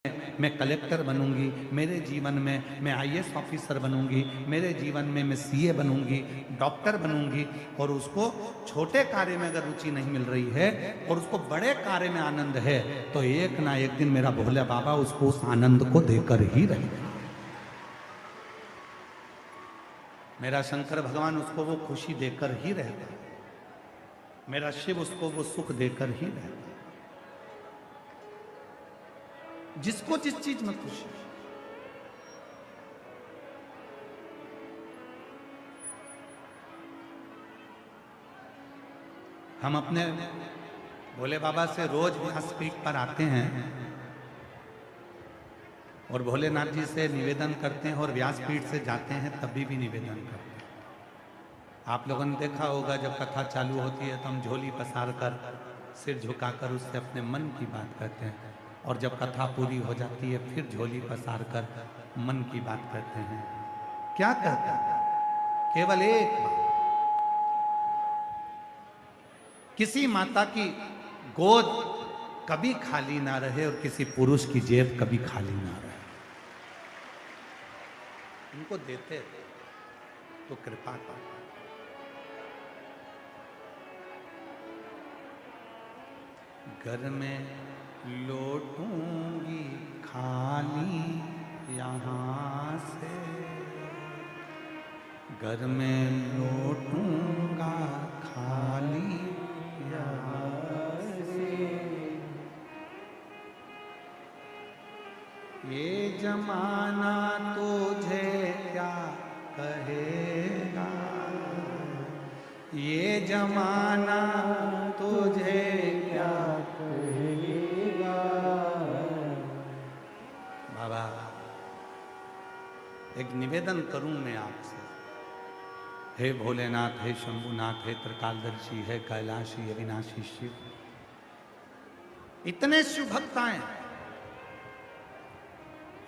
मैं कलेक्टर बनूंगी, मेरे जीवन में मैं आईएएस ऑफिसर बनूंगी, मेरे जीवन में मैं सीए बनूंगी, डॉक्टर बनूंगी। और उसको छोटे कार्य में अगर रुचि नहीं मिल रही है और उसको बड़े कार्य में आनंद है, तो एक ना एक दिन मेरा भोले बाबा उसको उस आनंद को देकर ही रहेगा। मेरा शंकर भगवान उसको वो खुशी देकर ही रहता, मेरा शिव उसको वो सुख देकर ही रहता। जिसको जिस चीज में खुशी, हम अपने भोले बाबा से रोज व्यासपीठ पर आते हैं और भोलेनाथ जी से निवेदन करते हैं और व्यासपीठ से जाते हैं तभी भी निवेदन करते हैं। आप लोगों ने देखा होगा जब कथा चालू होती है तो हम झोली पसार कर सिर झुकाकर उससे अपने मन की बात करते हैं, और जब कथा पूरी हो जाती है फिर झोली पसार कर मन की बात करते हैं। क्या कहते हैं? केवल एक बात, किसी माता की गोद कभी खाली ना रहे और किसी पुरुष की जेब कभी खाली ना रहे। इनको देते तो कृपा कर। घर में लौटूंगी खाली यहाँ से, घर में लौटूंगा खाली यहाँ से। ये जमाना तुझे क्या कहेगा, ये जमाना तुझे क्या कहेगा। बाबा एक निवेदन करूं मैं आपसे, हे भोलेनाथ, हे शंभुनाथ, हे त्रिकालदर्शी, हे कैलाशी, अविनाशी शिव, इतने शिव भक्त आए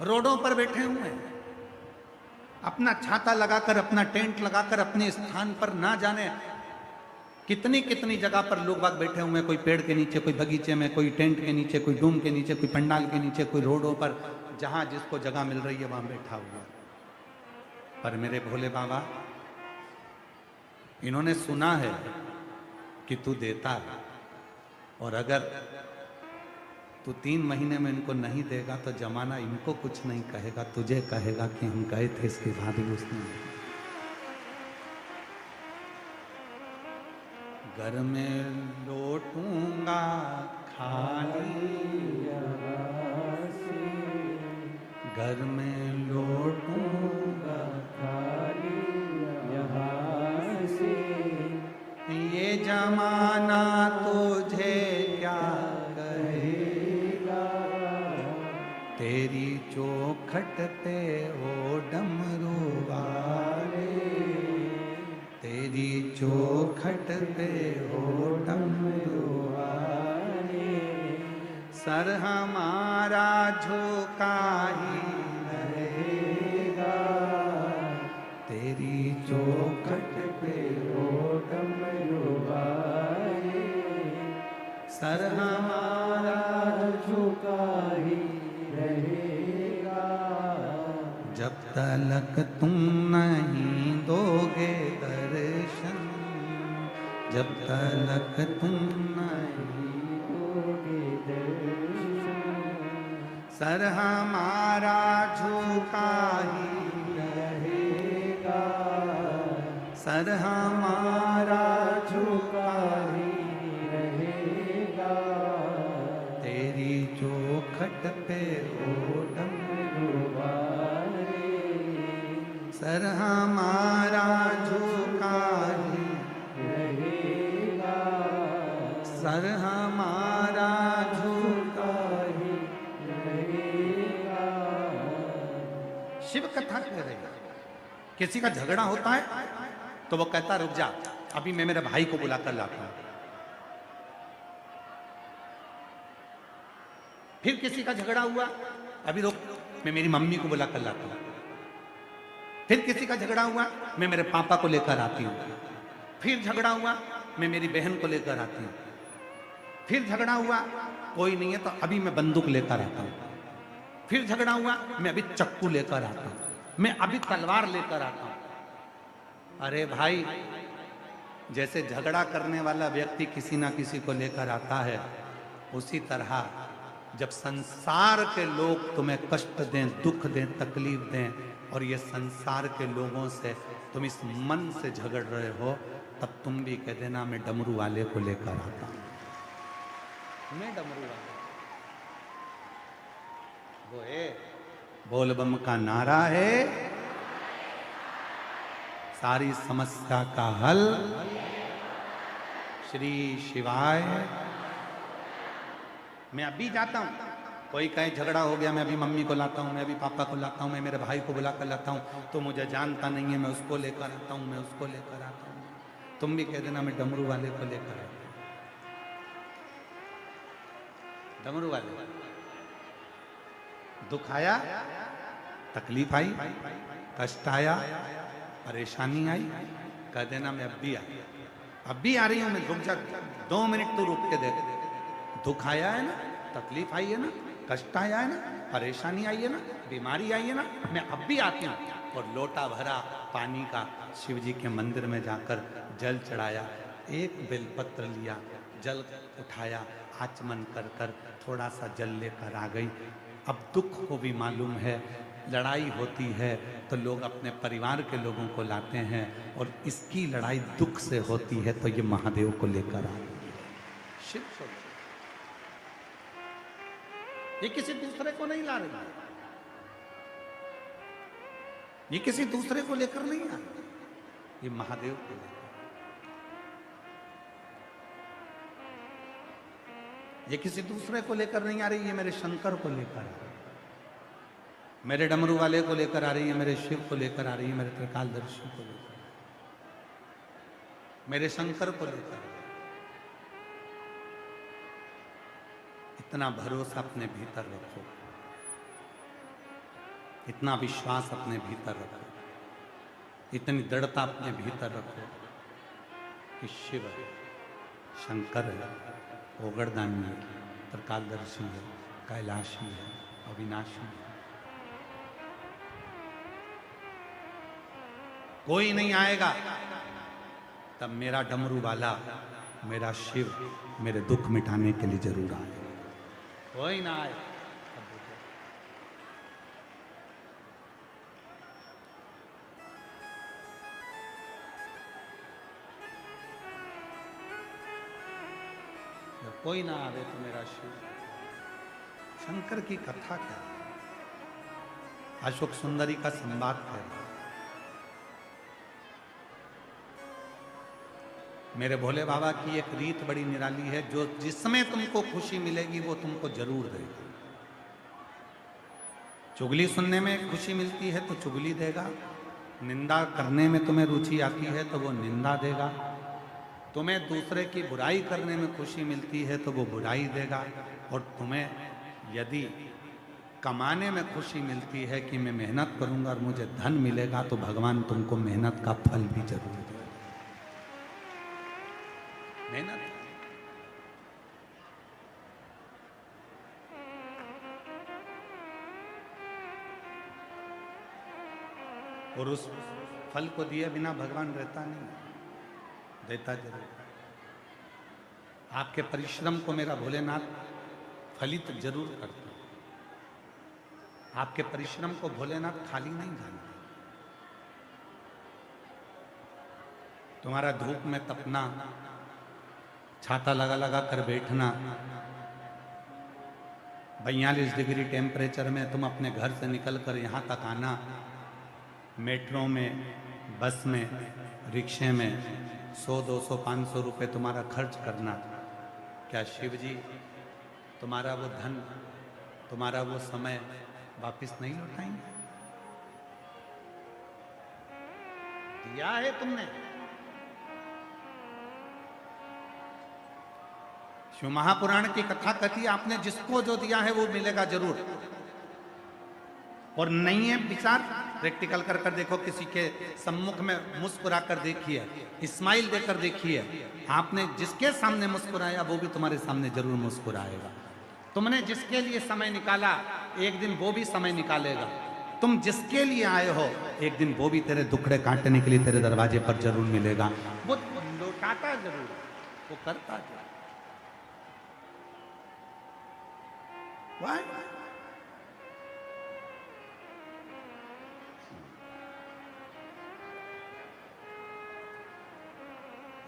रोडों पर बैठे हुए हैं, अपना छाता लगाकर, अपना टेंट लगाकर अपने स्थान पर ना जाने कितनी कितनी जगह पर लोग बाग बैठे हुए हैं। कोई पेड़ के नीचे, कोई बगीचे में, कोई टेंट के नीचे, कोई डूम के नीचे, कोई पंडाल के नीचे, कोई रोडों पर, जहां जिसको जगह मिल रही है वहां बैठा हुआ। पर मेरे भोले बाबा, इन्होंने सुना है कि तू देता है, और अगर तू 3 महीने में इनको नहीं देगा तो जमाना इनको कुछ नहीं कहेगा, तुझे कहेगा कि हम गए थे, इसके बाद भी उसने। घर में लौटूंगा खाली यहाँ से, घर में लौटूंगा खाली यहाँ से। ये जमाना तुझे क्या कहेगा, तेरी चौखट पे ओ डमरू वाले, तेरी चौखट पे हो डमरू वाले। सर हमारा झुका ही रहेगा, तेरी चौखट पे हो डमरू वाले। सर हमारा झुका ही रहेगा, जब तक तुम नहीं दोगे दर्शन, जब तक तुम नहीं दोगे दर्शन। सर हमारा झुका ही रहेगा, सर हमारा झुका ही रहेगा। तेरी चौखट पे ओ डमरू वाले, सर हमारा झुका ही रहेगा, सर हमारा झुका ही रहेगा। शिव कथा कह रही है, किसी का झगड़ा होता है तो वो कहता रुक जा, अभी मैं मेरे भाई को बुलाकर लाता हूं। फिर किसी का झगड़ा हुआ, अभी रुक, मैं मेरी मम्मी को बुलाकर लाता हूं। फिर किसी का झगड़ा हुआ, मैं मेरे पापा को लेकर आती हूँ। फिर झगड़ा हुआ, मैं मेरी बहन को लेकर आती हूँ। फिर झगड़ा हुआ, कोई नहीं है तो अभी मैं बंदूक लेकर आता हूँ। फिर झगड़ा हुआ, मैं अभी चक्कू लेकर आता हूं, मैं अभी तलवार लेकर आता हूं। अरे भाई, जैसे झगड़ा करने वाला व्यक्ति किसी ना किसी को लेकर आता है, उसी तरह जब संसार के लोग तुम्हें कष्ट दें, दुख दें, तकलीफ दें, और ये संसार के लोगों से तुम इस मन से झगड़ रहे हो, तब तुम भी कह देना मैं डमरू वाले को लेकर आता हूं, मैं डमरू वाले। वो है बोल बम का नारा है, सारी समस्या का हल श्री शिवाय। मैं अभी जाता हूं, कोई कहीं झगड़ा हो गया, मैं अभी मम्मी को लाता हूं, मैं अभी पापा को लाता हूं, मैं मेरे भाई को बुला कर लाता हूं, तो मुझे जानता नहीं है, मैं उसको लेकर आता हूं, मैं उसको लेकर आता हूं। तुम भी कह देना मैं डमरू वाले को लेकर आता हूं, डमरू वाले। दुख आया, तकलीफ आई, कष्ट आया, परेशानी आई, कह देना मैं अब भी आ रही हूं, मैं रुक जा, 2 मिनट तो रुक के देख। दुख आया है ना, तकलीफ आई है ना, कष्ट आया है ना, परेशानी आई है ना, बीमारी आई है ना, मैं अब भी आती हूं। और लोटा भरा पानी का शिव जी के मंदिर में जाकर जल चढ़ाया, एक बेलपत्र लिया, जल उठाया, आचमन कर कर थोड़ा सा जल लेकर आ गई। अब दुख को भी मालूम है, लड़ाई होती है तो लोग अपने परिवार के लोगों को लाते हैं, और इसकी लड़ाई दुख से होती है तो ये महादेव को लेकर आते हैं। शिव स्वरूप, ये किसी दूसरे को नहीं ला रही है, ये किसी दूसरे को लेकर नहीं आ रही, ये महादेव को लेकर। ये किसी दूसरे को लेकर नहीं आ रही, ये मेरे शंकर को लेकर आ रही है, मेरे डमरू वाले को लेकर आ रही है, मेरे शिव को लेकर आ रही है, मेरे त्रिकालदर्शी को लेकर, मेरे शंकर को लेकर। इतना भरोसा अपने भीतर रखो, इतना विश्वास अपने भीतर रखो, इतनी दृढ़ता अपने भीतर रखो कि शिव है, शंकर है, ओगरदानी है, त्रिकालदर्शी है, कैलाशी है, अविनाशी है। कोई नहीं आएगा तब मेरा डमरू वाला, मेरा शिव मेरे दुख मिटाने के लिए जरूर आए। कोई ना आए जब कोई ना आवे तो मेरा शिव। शंकर की कथा क्या है? अशोक सुंदरी का संवाद है। मेरे भोले बाबा की एक रीत बड़ी निराली है, जो जिसमें तुमको खुशी मिलेगी वो तुमको जरूर देगा। चुगली सुनने में खुशी मिलती है तो चुगली देगा, निंदा करने में तुम्हें रुचि आती है तो वो निंदा देगा, तुम्हें दूसरे की बुराई करने में खुशी मिलती है तो वो बुराई देगा, और तुम्हें यदि कमाने में खुशी मिलती है कि मैं मेहनत करूंगा और मुझे धन मिलेगा, तो भगवान तुमको मेहनत का फल भी जरूर देगा। मेहनत और उस फल को दिए बिना भगवान रहता नहीं, देता जरूर। आपके परिश्रम को मेरा भोलेनाथ फलित जरूर करता। आपके परिश्रम को भोलेनाथ खाली नहीं जानते। तुम्हारा धूप में तपना, छाता लगा लगा कर बैठना, 42 डिग्री टेम्परेचर में तुम अपने घर से निकल कर यहाँ तक आना, मेट्रो में, बस में, रिक्शे में 100, 200, 500 रुपए तुम्हारा खर्च करना, क्या शिव जी तुम्हारा वो धन, तुम्हारा वो समय वापस नहीं लौटाएंगे? दिया है तुमने। शिव महापुराण की कथा कहती है आपने जिसको जो दिया है वो मिलेगा जरूर। और नहीं है विचार, प्रैक्टिकल कर कर देखो, किसी के सम्मुख में मुस्कुरा कर देखिए, स्माइल देकर देखिए, आपने जिसके सामने मुस्कुराया वो भी तुम्हारे सामने जरूर मुस्कुराएगा। तुमने जिसके लिए समय निकाला एक दिन वो भी समय निकालेगा। तुम जिसके लिए आए हो एक दिन वो भी तेरे दुखड़े काटने के लिए तेरे दरवाजे पर जरूर मिलेगा। वो लौटाता जरूर, वो करता जरूर। Why?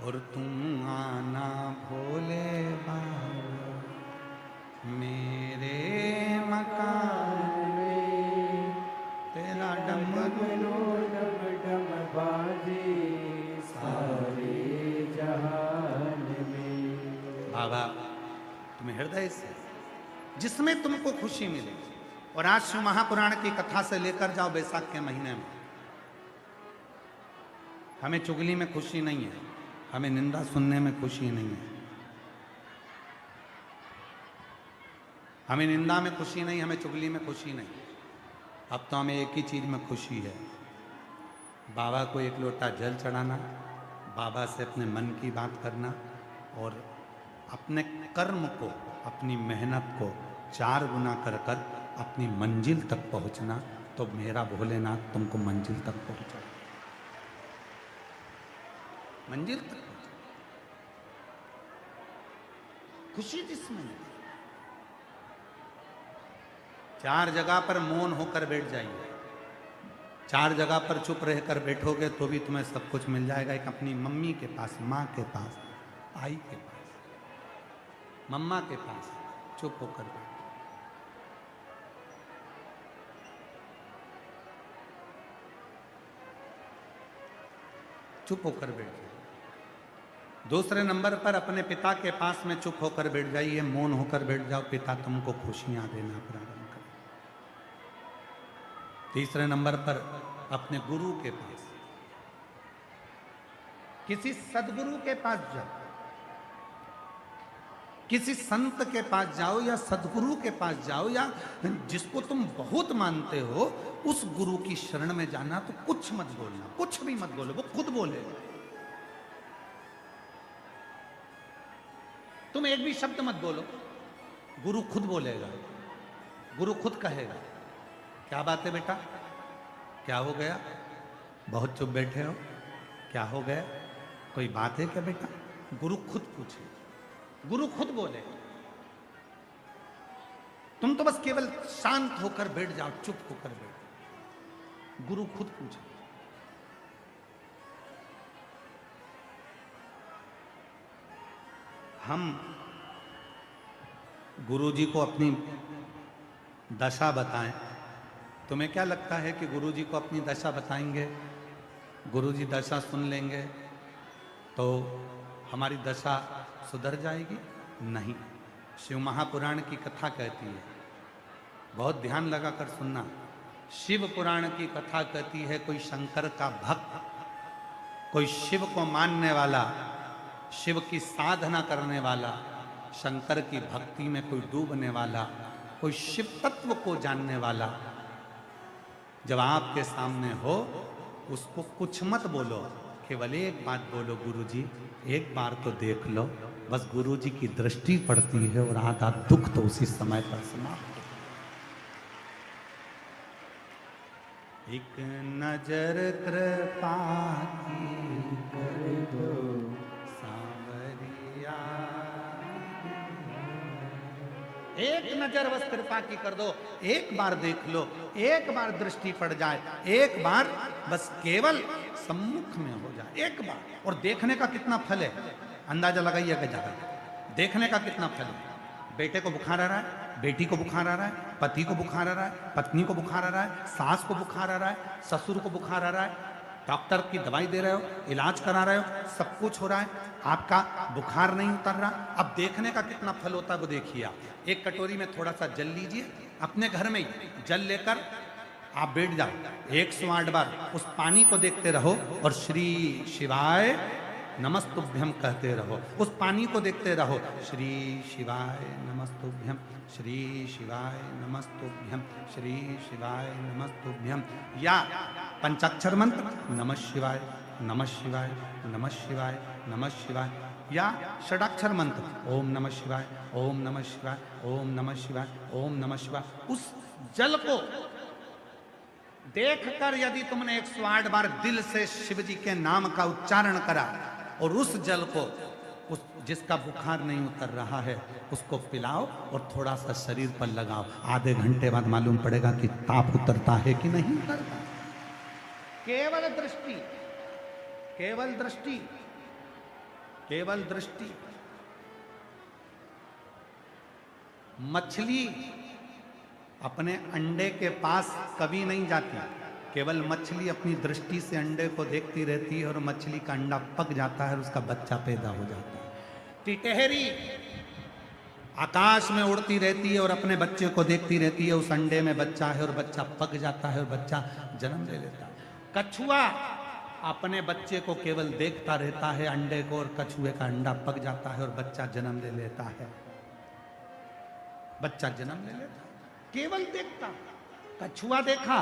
और तुम आना भोले बाबा मेरे मकान में, तेरा डमरू डम डम बाजे सारे जहान में। बाबा तुम्हें हृदय से जिसमें तुमको खुशी मिले। और आज शिव महापुराण की कथा से लेकर जाओ बैसाख के महीने में। हमें चुगली में खुशी नहीं है, हमें निंदा सुनने में खुशी नहीं है, हमें निंदा में खुशी नहीं, हमें चुगली में खुशी नहीं। अब तो हमें एक ही चीज में खुशी है, बाबा को एक लोटा जल चढ़ाना, बाबा से अपने मन की बात करना और अपने कर्म को, अपनी मेहनत को 4 गुना कर कर अपनी मंजिल तक पहुंचना। तो मेरा भोलेनाथ तुमको मंजिल तक पहुंचा, मंजिल तक पहुंचा। खुशी जिसमें 4 जगह पर मौन होकर बैठ जाइए, 4 जगह पर चुप रहकर बैठोगे तो भी तुम्हें सब कुछ मिल जाएगा। एक अपनी मम्मी के पास, माँ के पास, आई के पास, मम्मा के पास चुप होकर बैठ, चुप होकर बैठ जाइए। दूसरे नंबर पर अपने पिता के पास में चुप होकर बैठ जाइए, मौन होकर बैठ जाओ, पिता तुमको खुशियां देना प्रारंभ कर। तीसरे नंबर पर अपने गुरु के पास, किसी सदगुरु के पास जाओ, किसी संत के पास जाओ या सदगुरु के पास जाओ या जिसको तुम बहुत मानते हो उस गुरु की शरण में जाना। तो कुछ मत बोलना, कुछ भी मत बोलो, वो खुद बोलेगा। तुम एक भी शब्द मत बोलो, गुरु खुद बोलेगा, गुरु खुद कहेगा क्या बात है बेटा, क्या हो गया, बहुत चुप बैठे हो, क्या हो गया, कोई बात है क्या बेटा। गुरु खुद पूछे, गुरु खुद बोले। तुम तो बस केवल शांत होकर बैठ जाओ, चुप होकर बैठ, गुरु खुद पूछे। हम गुरुजी को अपनी दशा बताएं। तुम्हें क्या लगता है कि गुरुजी को अपनी दशा बताएंगे, गुरुजी दशा सुन लेंगे तो हमारी दशा सुधर जाएगी? नहीं। शिव महापुराण की कथा कहती है, बहुत ध्यान लगाकर सुनना, शिव पुराण की कथा कहती है कोई शंकर का भक्त, कोई शिव को मानने वाला, शिव की साधना करने वाला, शंकर की भक्ति में कोई डूबने वाला, कोई शिव तत्व को जानने वाला जब आपके सामने हो उसको कुछ मत बोलो, केवल एक बात बोलो, गुरुजी एक बार तो देख लो। बस गुरुजी की दृष्टि पड़ती है और आधा दुख तो उसी समय पर समाप्त। एक नजर कृपा की कर दो सांवरिया, एक नजर बस कृपा की कर दो, एक बार देख लो, एक बार दृष्टि पड़ जाए, एक बार बस केवल सम्मुख में हो जाए, एक बार। और देखने का कितना फल है अंदाजा लगाइएगा जरा, देखने का कितना फल है। बेटे को बुखार आ रहा है, बेटी को बुखार आ रहा है, पति को बुखार आ रहा है, पत्नी को बुखार आ रहा है, सास को बुखार आ रहा है, ससुर को बुखार आ रहा है, डॉक्टर की दवाई दे रहे हो, इलाज करा रहे हो, सब कुछ हो रहा है, आपका बुखार नहीं उतर रहा। अब देखने का कितना फल होता है वो देखिए आप। एक कटोरी में थोड़ा सा जल लीजिए, अपने घर में ही जल लेकर आप बैठ जाओ, 108 बार उस पानी को देखते रहो और श्री शिवाय नमस्तुभ्यम कहते रहो। उस पानी को देखते रहो, श्री शिवाय नमस्तुभ्यम, श्री शिवाय नमस्तुभ्यम, श्री शिवाय नमस्तुभ्यम। या पंचाक्षर मंत्र नमः शिवाय, नमः शिवाय, नमः शिवाय, नमः शिवाय। या षडाक्षर मंत्र ओम नमः शिवाय, ओम नमः शिवाय, ओम नमः शिवाय, ओम नमः शिवाय। उस जल को देखकर यदि तुमने 108 बार दिल से शिव जी के नाम का उच्चारण करा और उस जल को उस जिसका बुखार नहीं उतर रहा है उसको पिलाओ और थोड़ा सा शरीर पर लगाओ, आधे घंटे बाद मालूम पड़ेगा कि ताप उतरता है कि नहीं उतरता। केवल दृष्टि, केवल दृष्टि, केवल दृष्टि। मछली अपने अंडे के पास कभी नहीं जाती, केवल मछली अपनी दृष्टि से अंडे को देखती रहती है और मछली का अंडा पक जाता है और उसका बच्चा पैदा हो जाता है। टिटहरी आकाश में उड़ती रहती है और अपने बच्चे को देखती रहती है, उस अंडे में बच्चा है और बच्चा पक जाता है और बच्चा जन्म ले लेता है। कछुआ अपने बच्चे को केवल देखता रहता है अंडे को, और कछुए का अंडा पक जाता है और बच्चा जन्म ले लेता है, बच्चा जन्म ले लेता है। केवल देखता, कछुआ देखा,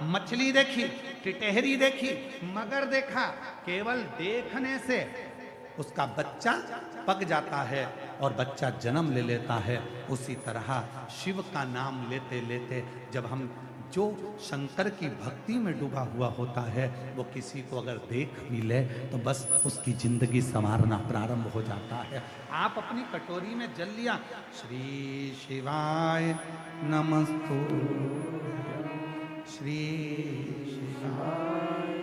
मछली देखी, टिटहरी देखी, मगर देखा, केवल देखने से उसका बच्चा पक जाता है और बच्चा जन्म ले लेता है। उसी तरह शिव का नाम लेते लेते जब हम जो शंकर की भक्ति में डूबा हुआ होता है वो किसी को अगर देख भी ले तो बस उसकी जिंदगी संवारना प्रारंभ हो जाता है। आप अपनी कटोरी में जल लिया, श्री शिवाय नमस्तु, श्री शिवाय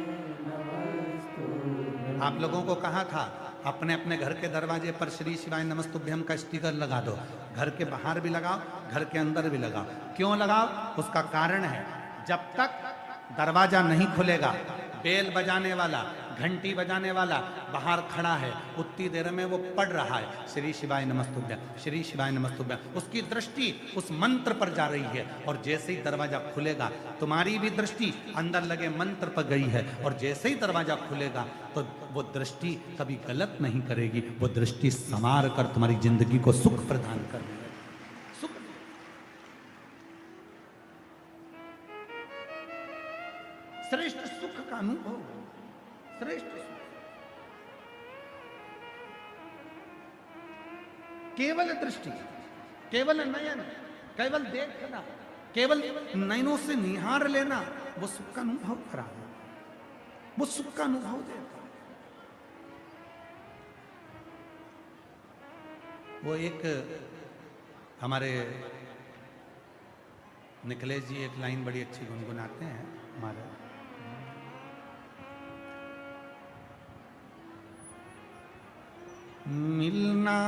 नमस्तु। आप लोगों को कहा था अपने अपने घर के दरवाजे पर श्री शिवाय नमस्तुभ्यम का स्टिकर लगा दो, घर के बाहर भी लगाओ, घर के अंदर भी लगाओ। क्यों लगाओ? उसका कारण है, जब तक दरवाजा नहीं खुलेगा, बेल बजाने वाला, घंटी बजाने वाला बाहर खड़ा है, उतनी देर में वो पढ़ रहा है श्री शिवाय नमस्तुभ्यम, श्री शिवाय नमस्तुभ्यम। उसकी दृष्टि उस मंत्र पर जा रही है और जैसे ही दरवाजा खुलेगा तुम्हारी भी दृष्टि अंदर लगे मंत्र पर गई है, और जैसे ही दरवाजा खुलेगा तो वो दृष्टि कभी गलत नहीं करेगी, वो दृष्टि संवार कर तुम्हारी जिंदगी को सुख प्रदान करेगी। सुख, श्रेष्ठ सुख का अनुभव, श्रेष्ठ सुख। केवल दृष्टि, केवल नयन, केवल देखना, केवल नयनों से निहार लेना, वो सुख का अनुभव करा, वो सुख का अनुभव देता। वो एक हमारे निखिलेश जी एक लाइन बड़ी अच्छी गुनगुनाते हैं हमारे, मिलना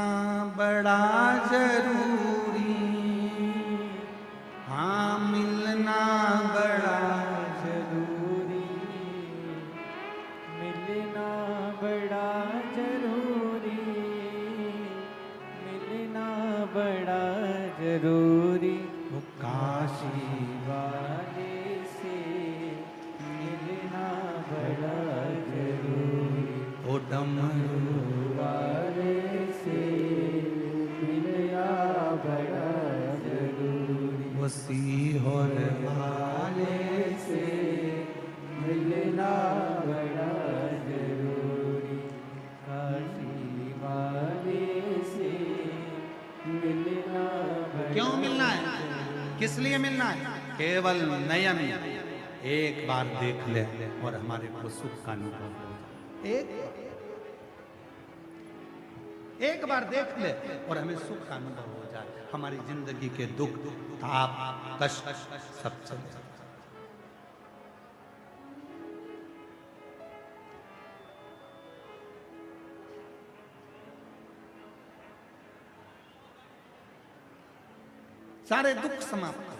बड़ा जरूरी, हाँ मिलना बड़ा जरूरी, मिलना बड़ा जरूरी, मिलना बड़ा जरूरी, वो काशी वाले से मिलना बड़ा जरूरी, ओ डमरू वाले से मिलना बड़ा जरूरी, वो सीहोर वाले से मिलना बड़ा जरूरी, काशी वाले से मिलना बड़ा। क्यों मिलना है? किस लिए मिलना है? केवल नयन एक बार देख ले और हमारे को सुख का अनुभव हो। एक बार देख ले और हमें सुख का अनुभव हो जाए, हमारी जिंदगी के दुख, ताप, कष्ट सब चले जाए। सारे दुख समाप्त हो।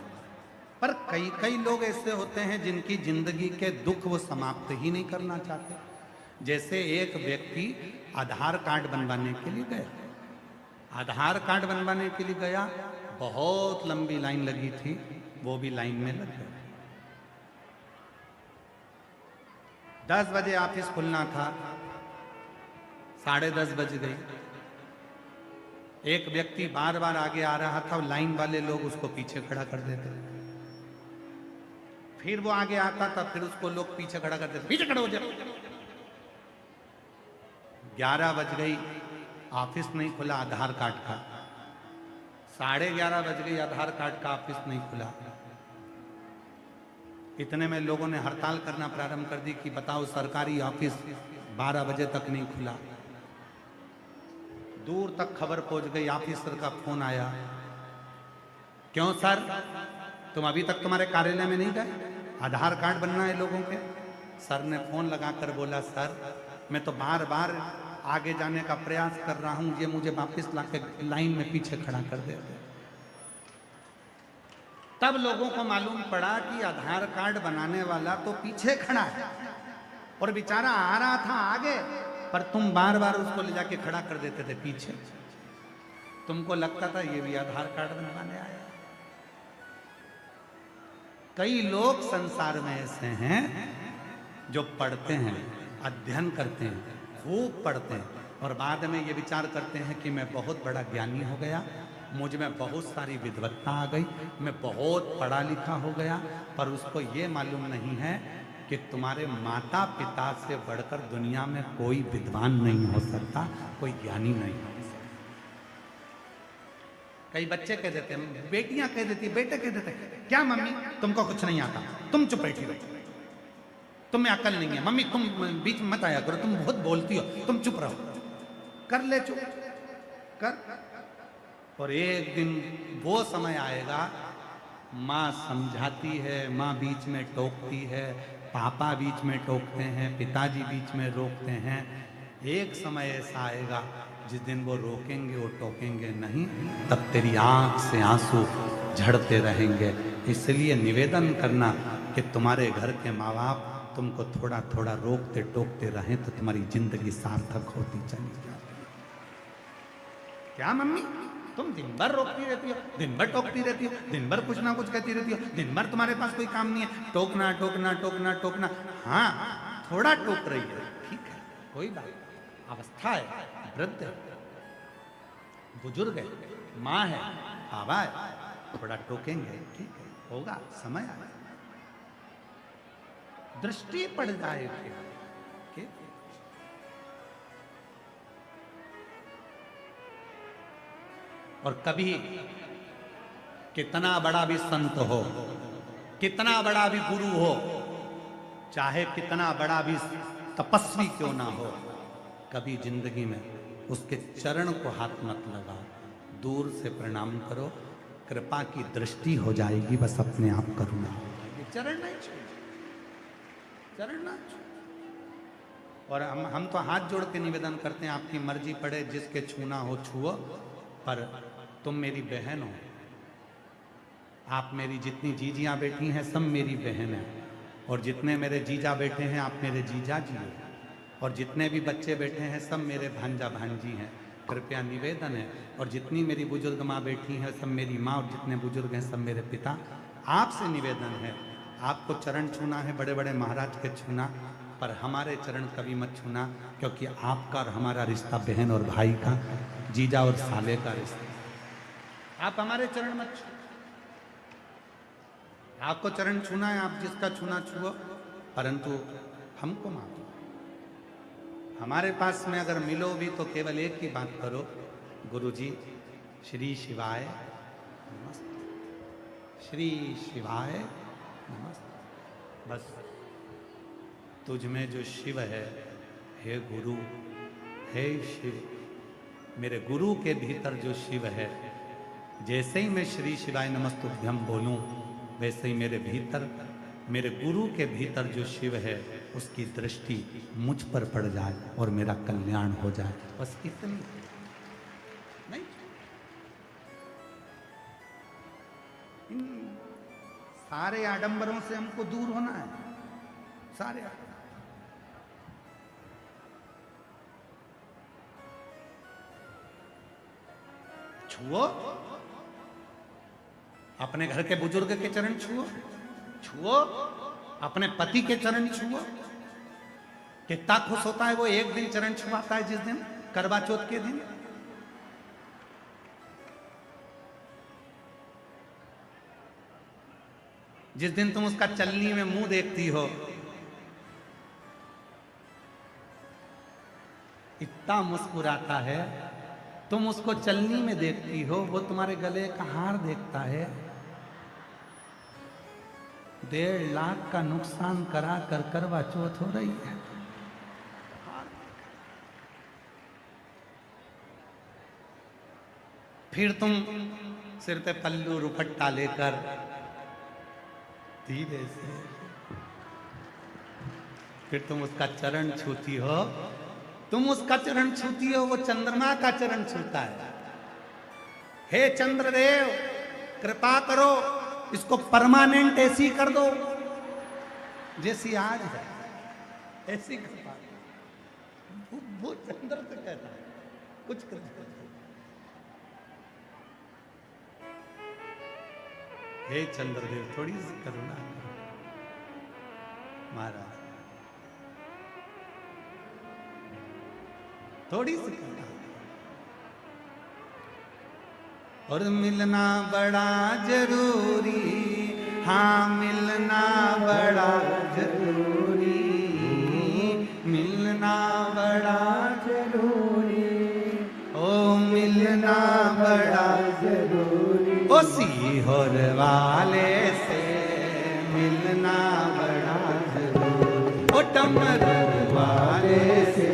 पर कई कई लोग ऐसे होते हैं जिनकी जिंदगी के दुख वो समाप्त ही नहीं करना चाहते। जैसे एक व्यक्ति आधार कार्ड बनवाने के लिए गया, आधार कार्ड बनवाने के लिए गया, बहुत लंबी लाइन लगी थी, वो भी लाइन में लग गया। 10 बजे ऑफिस खुलना था, 10:30 बज गई। एक व्यक्ति बार बार आगे आ रहा था, लाइन वाले लोग उसको पीछे खड़ा कर देते, फिर वो आगे आता था, फिर उसको लोग पीछे खड़ा कर देते, पीछे खड़ा हो जाए। 11 बज गई, ऑफिस नहीं खुला आधार कार्ड का। 11:30 बज गई, आधार कार्ड का ऑफिस नहीं खुला। इतने में लोगों ने हड़ताल करना प्रारंभ कर दी कि बताओ सरकारी ऑफिस 12 बजे तक नहीं खुला। दूर तक खबर पहुंच गई, ऑफिसर का फोन आया, क्यों सर तुम अभी तक तुम्हारे कार्यालय में नहीं गए, आधार कार्ड बनना है लोगों के। सर ने फोन लगाकर बोला, सर मैं तो बार बार आगे जाने का प्रयास कर रहा हूं, ये मुझे वापस लाके लाइन में पीछे खड़ा कर देते। तब लोगों को मालूम पड़ा कि आधार कार्ड बनाने वाला तो पीछे खड़ा है और बेचारा आ रहा था आगे, पर तुम बार बार उसको ले जाके खड़ा कर देते थे पीछे। तुमको लगता था ये भी आधार कार्ड बनवाने आया। कई लोग संसार में ऐसे हैं जो पढ़ते हैं, अध्ययन करते हैं, खूब पढ़ते हैं और बाद में ये विचार करते हैं कि मैं बहुत बड़ा ज्ञानी हो गया, मुझ में बहुत सारी विद्वत्ता आ गई, मैं बहुत पढ़ा लिखा हो गया, पर उसको ये मालूम नहीं है कि तुम्हारे माता पिता से बढ़कर दुनिया में कोई विद्वान नहीं हो सकता, कोई ज्ञानी नहीं हो सकता। कई बच्चे कह देते हैं, बेटियां कह देती, बेटे कह देते, क्या मम्मी तुमको कुछ नहीं आता, तुम चुप बैठी रहो, तुम्हें अकल नहीं है, मम्मी तुम बीच में मत आया करो, तुम बहुत बोलती हो, तुम चुप रहो, कर ले चुप कर। और एक दिन वो समय आएगा, माँ समझाती है, माँ बीच में टोकती है, पापा बीच में टोकते हैं, पिताजी बीच में रोकते हैं। एक समय ऐसा आएगा जिस दिन वो रोकेंगे, वो टोकेंगे नहीं, तब तेरी आंख से आंसू झड़ते रहेंगे। इसलिए निवेदन करना कि तुम्हारे घर के माँ बाप तुमको थोड़ा थोड़ा रोकते टोकते रहें तो तुम्हारी जिंदगी सार्थक होती चली जाती। क्या मम्मी तुम दिन भर रोकती रहती हो, दिन भर टोकती रहती हो, दिन भर कुछ ना कुछ कहती रहती हो, दिन भर तुम्हारे पास कोई काम नहीं है, टोकना टोकना टोकना टोकना। हाँ थोड़ा टोक रही है, ठीक है, कोई बात, अवस्था है, वृद्ध है, बुजुर्ग है, माँ है, बाबा है, थोड़ा टोकेंगे, ठीक है, होगा, समय आएगा, दृष्टि पड़ जाएगी। और कभी कितना बड़ा भी संत हो, कितना बड़ा भी गुरु हो, चाहे कितना बड़ा भी तपस्वी क्यों ना हो, कभी जिंदगी में उसके चरण को हाथ मत लगाओ, दूर से प्रणाम करो, कृपा की दृष्टि हो जाएगी, बस अपने आप करुणा हो जाएगी। चरण नहीं छू, चरण ना छू। और हम तो हाथ जोड़ के निवेदन करते हैं, आपकी मर्जी पड़े, जिसके छूना हो छुओ, पर तुम मेरी बहन हो, आप मेरी जितनी जीजियां बैठी हैं सब मेरी बहन हैं, और जितने मेरे जीजा बैठे हैं आप मेरे जीजा जी हो, और जितने भी बच्चे बैठे हैं सब मेरे भांजा भांजी हैं। कृपया निवेदन है, और जितनी मेरी बुजुर्ग माँ बैठी हैं सब मेरी माँ, और जितने बुजुर्ग हैं सब मेरे पिता। आपसे निवेदन है, आपको चरण छूना है बड़े बड़े महाराज के छूना, पर हमारे चरण कभी मत छूना, क्योंकि आपका और हमारा रिश्ता बहन और भाई का, जीजा और साले का रिश्ता। आप हमारे चरण मत छू, आपको चरण छूना है, आप जिसका छूना छुओ, परंतु हमको मानो। हमारे पास में अगर मिलो भी तो केवल एक ही बात करो, गुरुजी श्री शिवाय नमस्ते, श्री शिवाय नमस्ते, बस तुझ में जो शिव है, हे गुरु, हे शिव, मेरे गुरु के भीतर जो शिव है, जैसे ही मैं श्री शिवाय नमस्तुभ्यम बोलूं, वैसे ही मेरे भीतर, मेरे गुरु के भीतर जो शिव है उसकी दृष्टि मुझ पर पड़ जाए और मेरा कल्याण हो जाए, बस इतनी नहीं। इन सारे आडंबरों से हमको दूर होना है, सारे छुओ, अपने घर के बुजुर्ग के चरण छुओ, छुओ अपने पति के चरण छुओ। कितना खुश होता है वो एक दिन चरण छुआता है, जिस दिन करवा चौथ के दिन। जिस दिन तुम उसका चलनी में मुंह देखती हो, इतना मुस्कुराता है, तुम उसको चलनी में देखती हो, वो तुम्हारे गले का हार देखता है। 1.5 लाख का नुकसान करा कर करवा चौथ हो रही है। फिर तुम सिर पे पल्लू रुपट्टा लेकर धीरे से फिर तुम उसका चरण छूती हो। तुम उसका चरण छूती हो, वो चंद्रमा का चरण छूता है। हे चंद्रदेव, कृपा करो, इसको परमानेंट ऐसी कर दो जैसी आज है, ऐसी कृपा। वो चंद्र से कहता है कुछ कर दो। हे चंद्रदेव, थोड़ी सी करुणा करो महाराज, थोड़ी सी करुणा। और मिलना बड़ा जरूरी, हाँ मिलना बड़ा जरूरी, मिलना बड़ा जरूरी, ओ मिलना बड़ा जरूरी, ओ सीहोर वाले से मिलना बड़ा जरूरी, ओ डमरू वाले से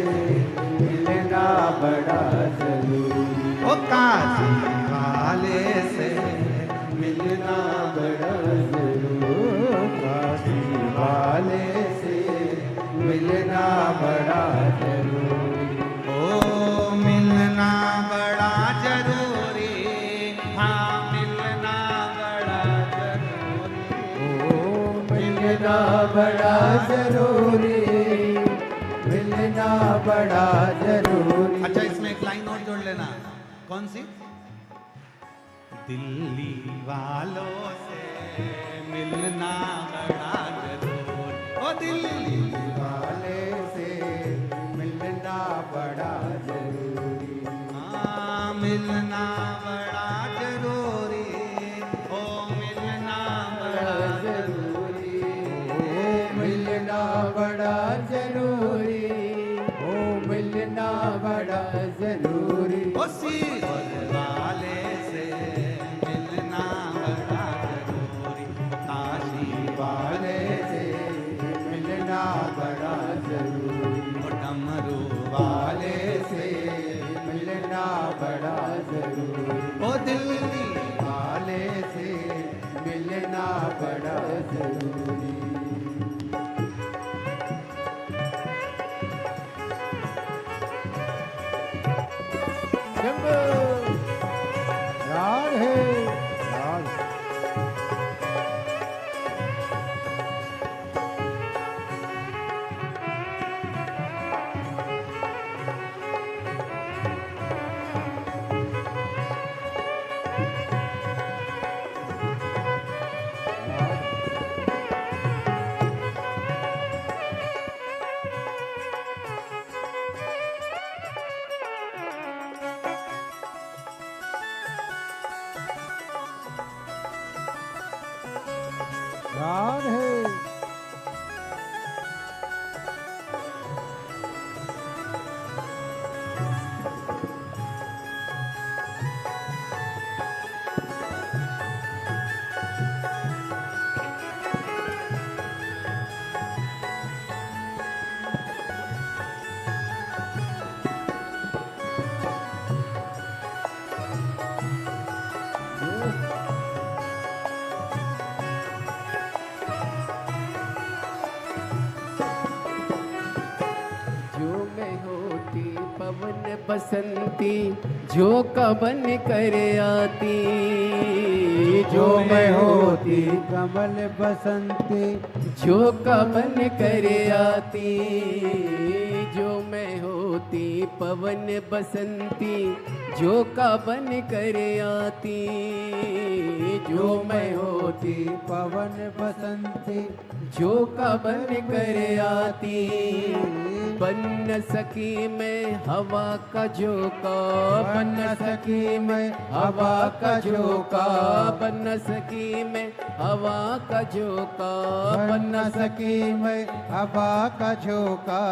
मिलना बड़ा जरूरी, ओ काशी वाले से मिलना बड़ा जरूरी, काशी वाले से मिलना बड़ा जरूरी, ओ मिलना बड़ा जरूरी, हाँ मिलना बड़ा जरूरी, ओ मिलना बड़ा जरूरी, मिलना बड़ा जरूरी। अच्छा, इसमें एक लाइन और जोड़ लेना। कौन सी? दिल्ली वालों से मिलना बड़ा जरूरी, ओ दिल्ली वाले से मिलना बड़ा जरूरी, हाँ मिलना बड़ा जरूरी, ओ मिलना बड़ा जरूरी, ओ मिलना बड़ा जरूरी, ओ मिलना बड़ा जरूरी, ओ सीहोर वाले से मिलना बड़ा जरूरी, काशी वाले से मिलना बड़ा जरूरी, ओ डमरू वाले से मिलना बड़ा जरूरी, ओ दिल्ली वाले से मिलना बड़ा जरूरी। शंभो राधे राधे। राधे पवन बसंती झोंका बन कर आती, जो मैं होती कमल बसंती झोंका बन कर आती, जो मैं होती पवन बसंती झोंका बन कर आती, जो मैं होती पवन बसंती झोंका बन कर आती, बन न सकी मैं हवा का झोंका, बन न सकी मैं हवा का झोंका, बन न सकी मैं हवा का झोंका, बन न सकी मैं हवा का झोंका,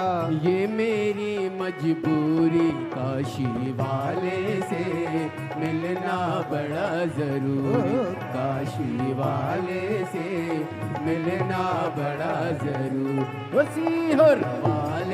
ये मेरी मजबूरी काशी वाले से मिलना बड़ा जरूरी, काशी वाले से मिलना बड़ा जरूर। उसी हो रवाल